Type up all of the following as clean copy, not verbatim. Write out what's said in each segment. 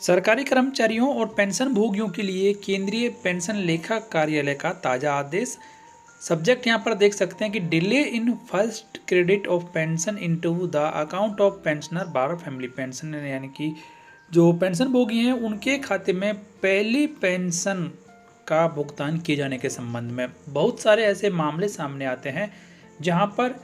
सरकारी कर्मचारियों और पेंशन भोगियों के लिए केंद्रीय पेंशन लेखा कार्यालय का ताज़ा आदेश। सब्जेक्ट यहाँ पर देख सकते हैं कि delay in first credit of pension into the account of pensioner bar family pension, यानी कि जो पेंशन भोगी हैं उनके खाते में पहली पेंशन का भुगतान किए जाने के संबंध में बहुत सारे ऐसे मामले सामने आते हैं जहाँ पर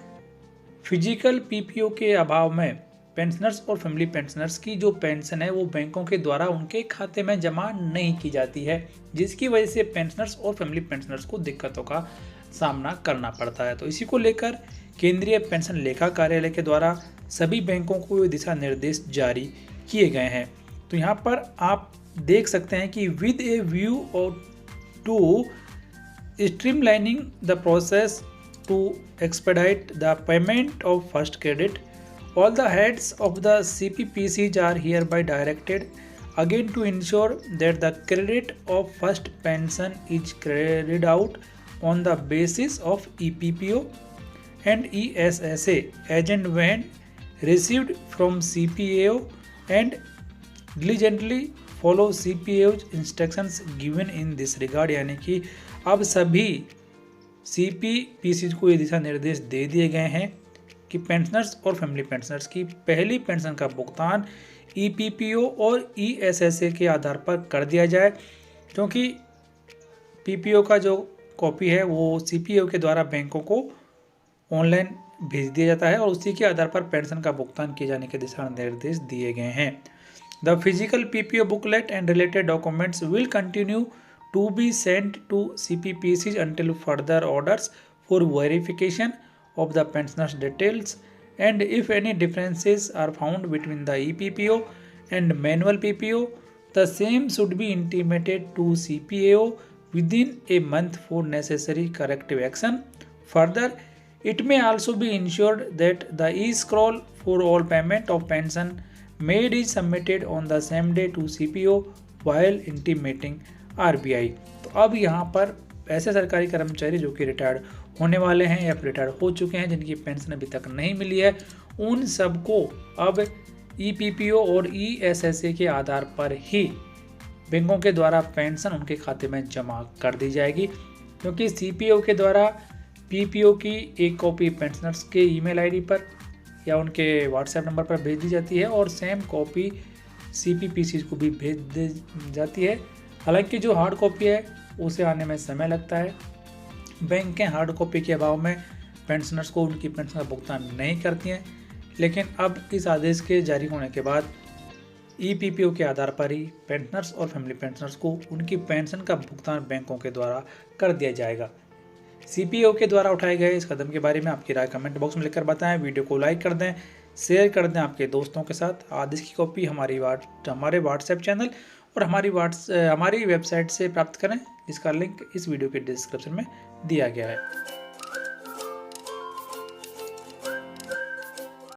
फिजिकल पीपीओ के अभाव में पेंशनर्स और फैमिली पेंशनर्स की जो पेंशन है वो बैंकों के द्वारा उनके खाते में जमा नहीं की जाती है, जिसकी वजह से पेंशनर्स और फैमिली पेंशनर्स को दिक्कतों का सामना करना पड़ता है। तो इसी को लेकर केंद्रीय पेंशन लेखा कार्यालय के द्वारा सभी बैंकों को दिशा निर्देश जारी किए गए हैं। तो यहाँ पर आप देख सकते हैं कि विद ए व्यू और to streamlining the process to expedite the payment of first credit, all the heads of the CPPCs are hereby directed again to ensure that the credit of first pension is carried out on the basis of EPPO and ESSA as and when received from CPAO, and diligently follow CPAO's instructions given in this regard। यानी कि अब सभी CPPCs को ये दिशा निर्देश दे दिए गए हैं कि पेंशनर्स और फैमिली पेंशनर्स की पहली पेंशन का भुगतान EPPO और ESSA के आधार पर कर दिया जाए, क्योंकि PPO का जो कॉपी है वो CPAO के द्वारा बैंकों को ऑनलाइन भेज दिया जाता है और उसी के आधार पर पेंशन का भुगतान किए जाने के दिशा निर्देश दिए गए हैं। The physical PPO booklet and related documents will continue to be sent to CPPCs until further orders for verification of the pensioners' details, and if any differences are found between the EPPO and manual PPO, the same should be intimated to CPAO within a month for necessary corrective action. Further, it may also be ensured that the e-scroll for all payment of pension made is submitted on the same day to CPO while intimating RBI। तो अब यहाँ पर ऐसे सरकारी कर्मचारी जो कि retired होने वाले हैं या रिटायर्ड हो चुके हैं जिनकी पेंशन अभी तक नहीं मिली है, उन सबको अब EPPO और ESSA के आधार पर ही बैंकों के द्वारा पेंशन उनके खाते में जमा कर दी जाएगी, क्योंकि CPAO के द्वारा PPO की एक कॉपी पेंशनर्स के ईमेल आईडी पर या उनके व्हाट्सएप नंबर पर भेज दी जाती है और सेम कॉपी CPPCs को भी भेज दी जाती है। हालांकि जो हार्ड कॉपी है उसे आने में समय लगता है। बैंकें हार्ड कॉपी के अभाव में पेंशनर्स को उनकी पेंशन का भुगतान नहीं करती हैं, लेकिन अब इस आदेश के जारी होने के बाद EPPO के आधार पर ही पेंशनर्स और फैमिली पेंशनर्स को उनकी पेंशन का भुगतान बैंकों के द्वारा कर दिया जाएगा। CPAO के द्वारा उठाए गए इस कदम के बारे में आपकी राय कमेंट बॉक्स में लिखकर बताएं। वीडियो को लाइक कर दें, शेयर कर दें आपके दोस्तों के साथ। आदेश की कॉपी हमारे व्हाट्सएप चैनल और हमारी वेबसाइट से प्राप्त करें, जिसका लिंक इस वीडियो के डिस्क्रिप्शन में दिया गया है।